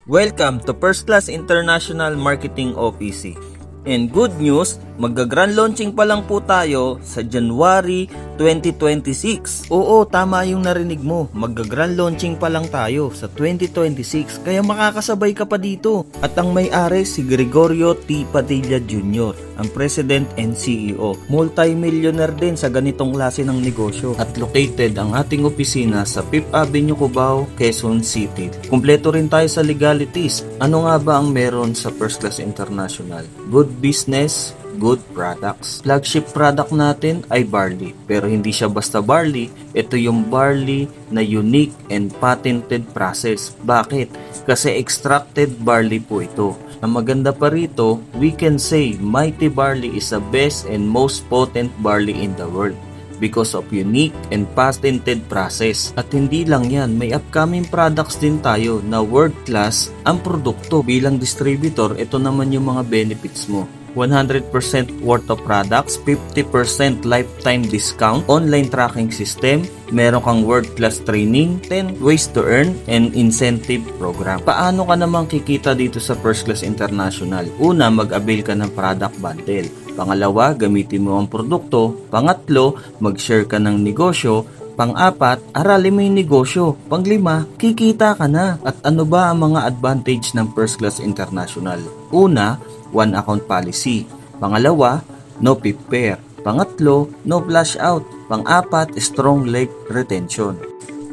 Welcome to First Class International Marketing OPC. And good news, magga-grand launching pa lang po tayo sa January 2026. Oo, tama yung narinig mo. Magga-grand launching pa lang tayo sa 2026. Kaya makakasabay ka pa dito. At ang may-ari si Gregorio T. Padilla Jr., ang President and CEO. Multi-millionaire din sa ganitong klase ng negosyo. At located ang ating opisina sa 5th Avenue, Cubao, Quezon City. Kumpleto rin tayo sa legalities. Ano nga ba ang meron sa First Class International? Good business, good products. Flagship product natin ay barley. Pero hindi siya basta barley. Ito yung barley na unique and patented process. Bakit? Kasi extracted barley po ito. Ang maganda pa rito, we can say Mighty Barley is the best and most potent barley in the world because of unique and patented process. At hindi lang yan, may upcoming products din tayo na world class ang produkto. Bilang distributor, ito naman yung mga benefits mo. 100% worth of products, 50% lifetime discount, online tracking system, meron kang world-class training, 10 ways to earn, and incentive program. Paano ka naman kikita dito sa First Class International? Una, mag-avail ka ng product bundle. Pangalawa, gamitin mo ang produkto. Pangatlo, mag-share ka ng negosyo. Pang-apat, aralin mo yung negosyo. Pang-lima, kikita ka na. At ano ba ang mga advantage ng First Class International? Una, one account policy. Pangalawa, no PIP pair. Pangatlo, no flash out. Pang-apat, strong leg retention.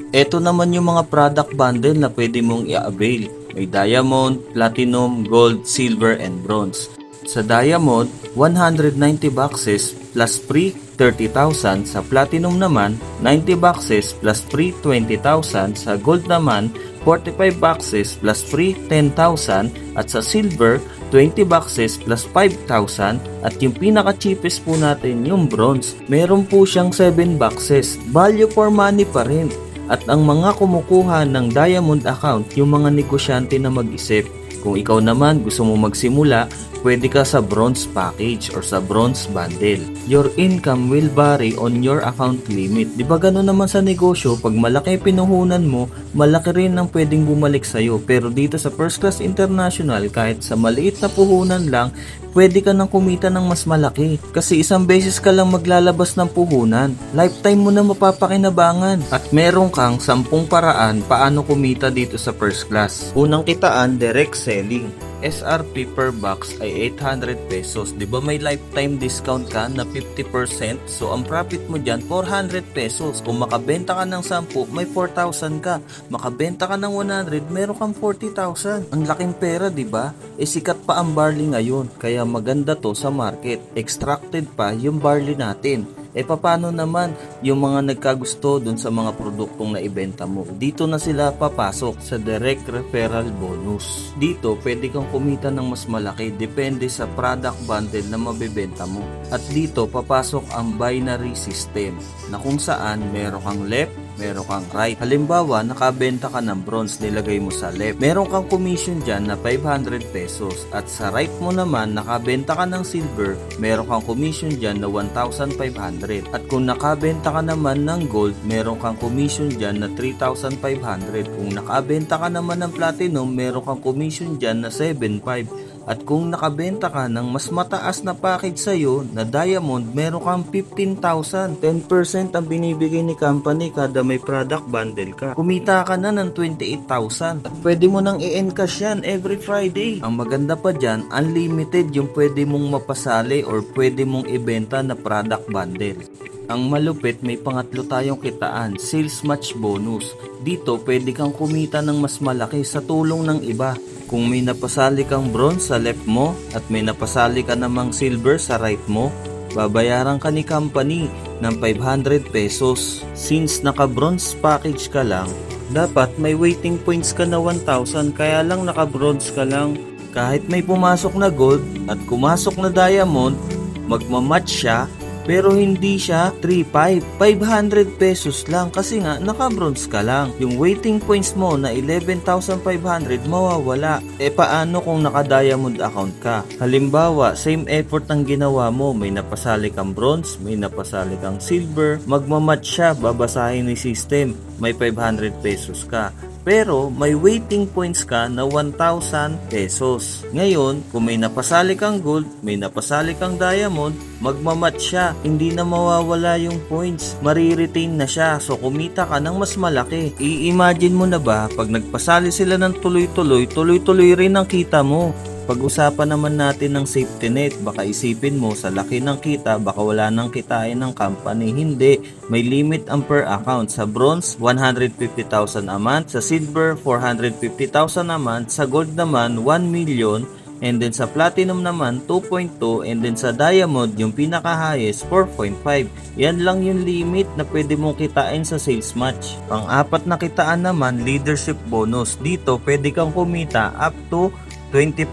Ito naman yung mga product bundle na pwede mong i-avail. May diamond, platinum, gold, silver, and bronze. Sa diamond, 190 boxes plus free 30,000. Sa platinum naman, 90 boxes plus free 20,000. Sa gold naman, 45 boxes plus free 10,000. At sa silver, 20 boxes plus 5,000. At yung pinaka-cheapest po natin, yung bronze, meron po siyang 7 boxes. Value for money pa rin. At ang mga kumukuha ng diamond account, yung mga negosyante na mag-isip. Kung ikaw naman gusto mo magsimula, pwede ka sa bronze package or sa bronze bundle. Your income will vary on your account limit. Di ba gano'n naman sa negosyo, pag malaki pinuhunan mo, malaki rin ang pwedeng bumalik sa'yo. Pero dito sa First Class International, kahit sa maliit na puhunan lang, pwede ka nang kumita ng mas malaki. Kasi isang beses ka lang maglalabas ng puhunan. Lifetime mo na mapapakinabangan. At meron kang 10 paraan paano kumita dito sa First Class. Unang kitaan, direct selling. SRP per box ay 800 pesos. Di ba may lifetime discount ka na 50%? So ang profit mo dyan, 400 pesos. Kung makabenta ka ng 10, may 4,000 ka. Makabenta ka ng 100, meron kang 40,000. Ang laking pera, di ba? Sikat pa ang barley ngayon. Kaya maganda to sa market. Extracted pa yung barley natin. Paano naman yung mga nagkagusto dun sa mga produktong naibenta mo? Dito na sila papasok sa direct referral bonus. Dito, pwede kang kumita ng mas malaki depende sa product bundle na mabebenta mo. At dito, papasok ang binary system na kung saan meron kang left, meron kang right. Halimbawa, nakabenta ka ng bronze, nilagay mo sa left. Meron kang commission dyan na 500 pesos. At sa right mo naman, nakabenta ka ng silver, meron kang commission dyan na 1,500. At kung nakabenta ka naman ng gold, meron kang commission dyan na 3,500. Kung nakabenta ka naman ng platinum, meron kang commission dyan na 7,500. At kung nakabenta ka ng mas mataas na package sa'yo na diamond, meron kang 15,000. 10% ang binibigay ni company kada may product bundle ka. Kumita ka na ng 28,000. At pwede mo nang i-encash yan every Friday. Ang maganda pa dyan, unlimited yung pwede mong mapasali or pwede mong ibenta na product bundle. Ang malupit, may pangatlo tayong kitaan, sales match bonus. Dito, pwede kang kumita ng mas malaki sa tulong ng iba. Kung may napasali kang bronze sa left mo at may napasali ka namang silver sa right mo, babayaran ka ni company ng 500 pesos. Since naka-bronze package ka lang, dapat may waiting points ka na 1,000 kaya lang naka-bronze ka lang. Kahit may pumasok na gold at pumasok na diamond, magmamatch siya. Pero hindi siya 3,500, 500 pesos lang kasi nga naka-bronze ka lang. Yung waiting points mo na 11,500 mawawala. Paano kung naka-diamond account ka? Halimbawa, same effort ang ginawa mo. May napasali kang bronze, may napasali kang silver. Magmamatch siya, babasahin ni system. May 500 pesos ka. pero may waiting points ka na 1,000 pesos. Ngayon, kung may napasali kang gold, may napasali kang diamond, magmamatch siya. Hindi na mawawala yung points. Mariretain na siya. So, kumita ka ng mas malaki. I-imagine mo na ba, pag nagpasali sila ng tuloy-tuloy, tuloy-tuloy rin ang kita mo. Pag-usapan naman natin ng safety net, baka isipin mo sa laki ng kita, baka wala nang kitain ng company. Hindi, may limit ang per account. Sa bronze, 150,000 a month. Sa silver, 450,000 a month. Sa gold naman, 1 million. And then sa platinum naman, 2.2. And then sa diamond, yung pinaka-highest, 4.5. Yan lang yung limit na pwede mong kitain sa sales match. Pang-apat na kitaan naman, leadership bonus. Dito, pwede kang kumita up to 20%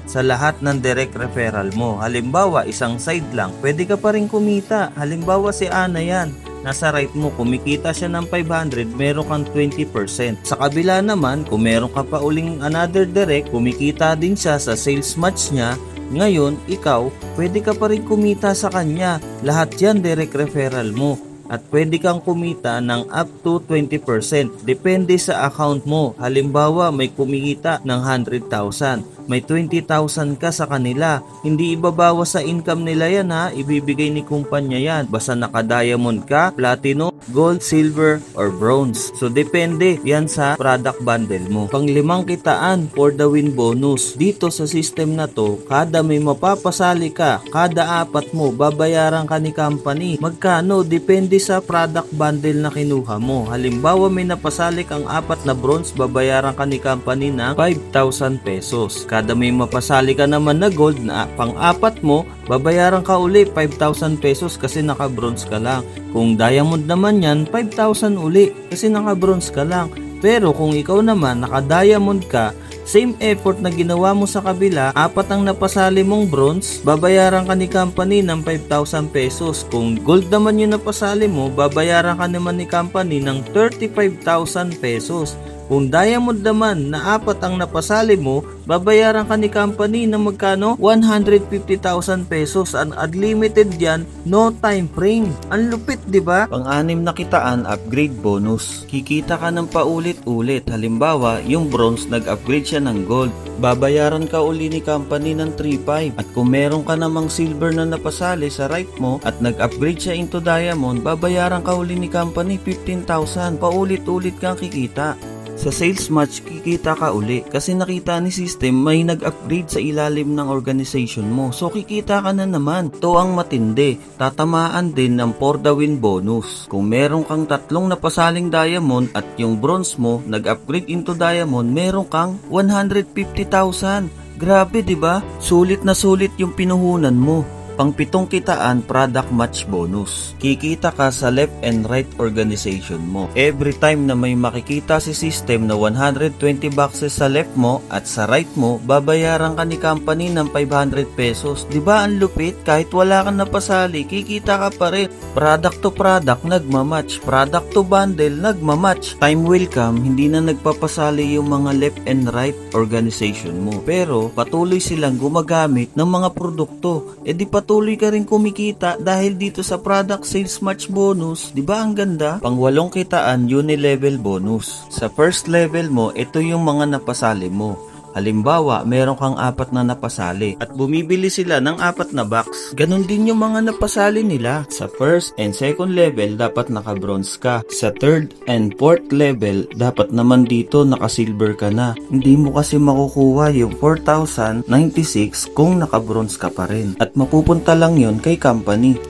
sa lahat ng direct referral mo. Halimbawa, isang side lang, pwede ka pa rin kumita. Halimbawa, si Ana yan. Nasa right mo, kumikita siya ng 500, meron kang 20%. Sa kabila naman, kung meron ka pa uling another direct, kumikita din siya sa sales match niya. Ngayon, ikaw, pwede ka pa rin kumita sa kanya. Lahat yan direct referral mo. At pwede kang kumita ng up to 20%. Depende sa account mo. Halimbawa, may kumikita ng 100,000. May 20,000 ka sa kanila. Hindi ibabawas sa income nila yan ha. Ibibigay ni kumpanya yan. Basta naka-diamond ka, platinum, gold, silver, or bronze. So, depende yan sa product bundle mo. Pang-limang kitaan for the win bonus. Dito sa system na to, kada may mapapasali ka, kada apat mo, babayaran ka ni company. Magkano? Depende sa product bundle na kinuha mo. Halimbawa, may napasali kang apat na bronze, babayaran ka ni company ng 5,000 pesos. Kada may mapasali ka naman na gold na pang-apat mo, babayaran ka uli 5,000 pesos kasi naka-bronze ka lang. Kung diamond naman yan, 5,000 uli kasi naka-bronze ka lang. Pero kung ikaw naman naka-diamond ka, same effort na ginawa mo sa kabila, apat ang napasali mong bronze, babayaran ka ni company ng 5,000 pesos. Kung gold naman yung napasali mo, babayaran ka naman ni company ng 35,000 pesos. Kung diamond naman na apat ang napasali mo, babayaran ka ni company ng magkano? 150,000 pesos. Ang unlimited yan, no time frame. Ang lupit, di ba? Pang-anim na kitaan, upgrade bonus. Kikita ka ng paulit-ulit. Halimbawa, yung bronze nag-upgrade siya ng gold. Babayaran ka uli ni company ng 3,500. At kung meron ka namang silver na napasali sa right mo at nag-upgrade siya into diamond, babayaran ka uli ni company 15,000. Paulit-ulit kang kikita. Sa sales match, kikita ka uli kasi nakita ni system may nag-upgrade sa ilalim ng organization mo. So kikita ka na naman. Ito ang matindi. Tatamaan din ng for the win bonus. Kung meron kang tatlong napasaling diamond at yung bronze mo nag-upgrade into diamond, meron kang 150,000. Grabe, 'di ba? Sulit na sulit yung pinuhunan mo. Pang-pitong kitaan, product match bonus. Kikita ka sa left and right organization mo. Every time na may makikita si system na 120 boxes sa left mo at sa right mo, babayaran ka ni company ng 500 pesos. Diba ang lupit? Kahit wala kang napasali, kikita ka pa rin. Product to product, nagmamatch. Product to bundle, nagmamatch. Time will come, hindi na nagpapasali yung mga left and right organization mo. Pero patuloy silang gumagamit ng mga produkto. Di patuloy ka rin kumikita dahil dito sa product sales match bonus. Di ba ang ganda? Pang-walong kitaan, uni-level bonus. Sa first level mo, ito yung mga napasali mo. Halimbawa, meron kang apat na napasali at bumibili sila ng apat na box. Ganon din yung mga napasali nila. Sa first and second level, dapat naka-bronze ka. Sa third and fourth level, dapat naman dito naka-silver ka na. Hindi mo kasi makukuha yung 4,096 kung naka-bronze ka pa rin. At mapupunta lang yon kay company.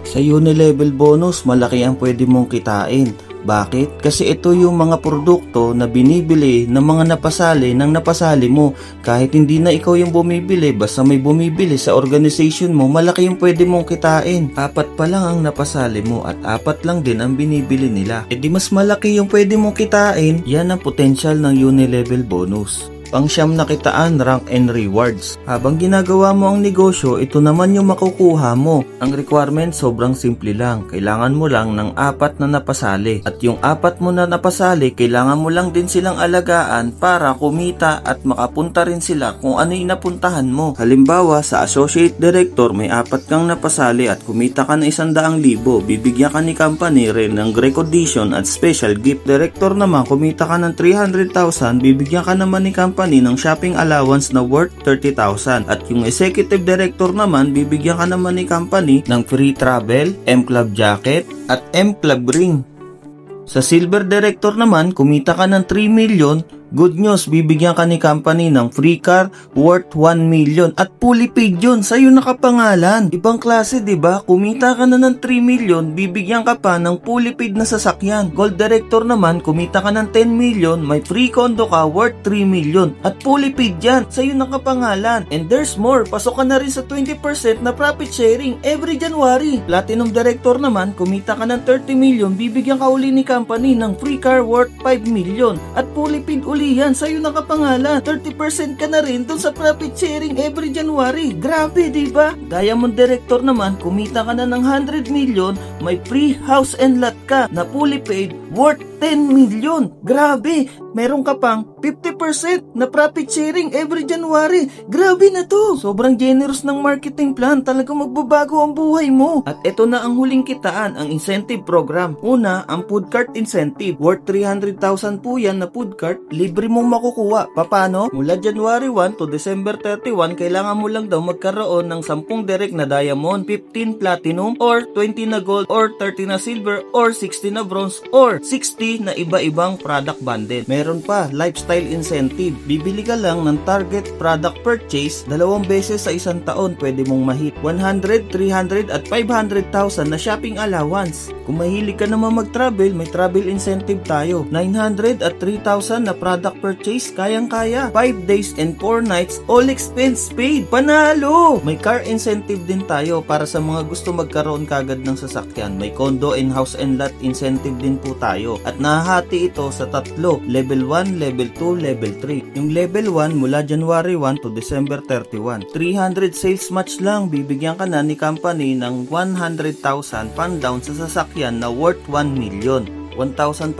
Sa uni-level bonus, malaki ang pwede mong kitain. Bakit? Kasi ito yung mga produkto na binibili ng mga napasali mo. Kahit hindi na ikaw yung bumibili, basta may bumibili sa organization mo, malaki yung pwede mong kitain. Apat pa lang ang napasali mo at apat lang din ang binibili nila. E di mas malaki yung pwede mong kitain. Yan ang potential ng uni-level bonus. Pang-siyam na kitaan, rank and rewards. Habang ginagawa mo ang negosyo, ito naman yung makukuha mo. Ang requirement sobrang simple lang. Kailangan mo lang ng 4 na napasali. At yung 4 mo na napasali, kailangan mo lang din silang alagaan para kumita at makapunta rin sila kung ano yung napuntahan mo. Halimbawa, sa associate director, may 4 kang napasali at kumita ka na 100,000. Bibigyan ka ni company rin ng recognition at special gift. Director naman, kumita ka ng 300,000, bibigyan ka naman ni company ng shopping allowance na worth 30,000. At yung executive director naman, bibigyan ka naman ni company ng free travel, M-Club jacket, at M-Club ring. Sa silver director naman, kumita ka ng 3 million, good news, bibigyan ka ni company ng free car worth 1 million at fully paid yun, sa'yo nakapangalan. Ibang klase, diba? Kumita ka na ng 3 million, bibigyan ka pa ng fully paid na sasakyan. Gold director naman, kumita ka ng 10 million, may free condo ka worth 3 million at fully paid yan, sa'yo nakapangalan. And there's more, pasok ka na rin sa 20% na profit sharing every January. Platinum director naman, kumita ka ng 30 million, bibigyan ka uli ni company ng free car worth 5 million at fully paid uli yan, sa'yo nakapangalan. 30% ka na rin dun sa profit sharing every January. Grabe, diba? Diamond director naman, kumita ka na ng 100 million, may free house and lot ka na fully paid worth 10 million. Grabe, meron ka pang 50% na profit sharing every January. Grabe na to. Sobrang generous ng marketing plan. Talagang magbabago ang buhay mo. At ito na ang huling kitaan, ang incentive program. Una, ang food cart incentive. Worth 300,000 po yan na food cart. Libre mong makukuha. Paano? Mula January 1 to December 31, kailangan mo lang daw magkaroon ng 10 direct na diamond, 15 platinum, or 20 na gold, or 30 na silver, or 60 na bronze, or 60 na iba-ibang product bundle. Meron pa, lifestyle incentive. Bibili ka lang ng target product purchase 2 beses sa isang taon, pwede mong mahit 100, 300 at 500,000 na shopping allowance. Kung mahilig ka naman mag-travel, may travel incentive tayo. 900 at 3,000 na product purchase, kayang-kaya. 5 days and 4 nights, all expense paid. Panalo! May car incentive din tayo para sa mga gusto magkaroon kagad ng sasakyan. May condo and house and lot incentive din po tayo. At nahahati ito sa 3, level 1, level 2, level 3. Yung level 1 mula January 1 to December 31. 300 sales match lang, bibigyan ka na ni company ng 100,000 pan down sa sasakyan na worth 1 million. 1,500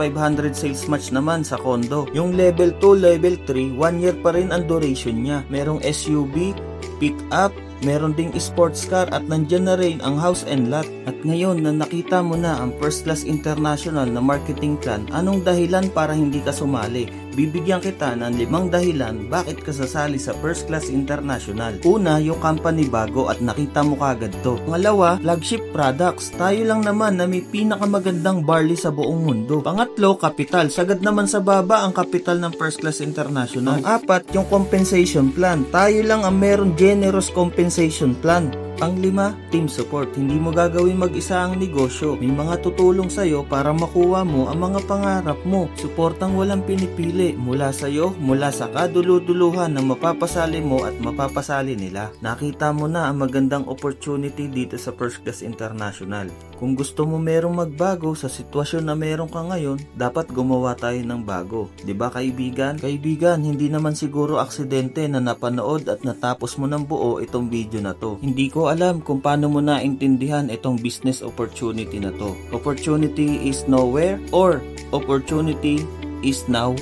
sales match naman sa condo. Yung level 2, level 3, 1 year pa rin ang duration niya. Merong SUV, pick-up, meron ding sports car at nandyan na rin ang house and lot. At ngayon na nakita mo na ang First Class International na marketing plan, anong dahilan para hindi ka sumali? Bibigyan kita ng 5 dahilan bakit ka sasali sa First Class International. Una, yung company bago at nakita mo kagad to. Pangalawa, flagship products. Tayo lang naman na may pinakamagandang barley sa buong mundo. Pangatlo, kapital. Sagad naman sa baba ang kapital ng First Class International. Pang-apat, yung compensation plan. Tayo lang ang meron generous compensation plan. Pang-5, team support. Hindi mo gagawin mag-isa ang negosyo. May mga tutulong sa'yo para makuha mo ang mga pangarap mo. Suportang walang pinipili mula sa'yo, mula sa kaduluduluhan na mapapasali mo at mapapasali nila. Nakita mo na ang magandang opportunity dito sa First Class International. Kung gusto mo merong magbago sa sitwasyon na meron ka ngayon, dapat gumawa tayo ng bago. 'Di ba kaibigan? Kaibigan, hindi naman siguro aksidente na napanood at natapos mo ng buo itong video na to. Hindi ko alam kung paano mo naintindihan itong business opportunity na to. Opportunity is nowhere or opportunity is now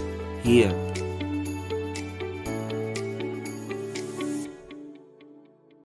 here.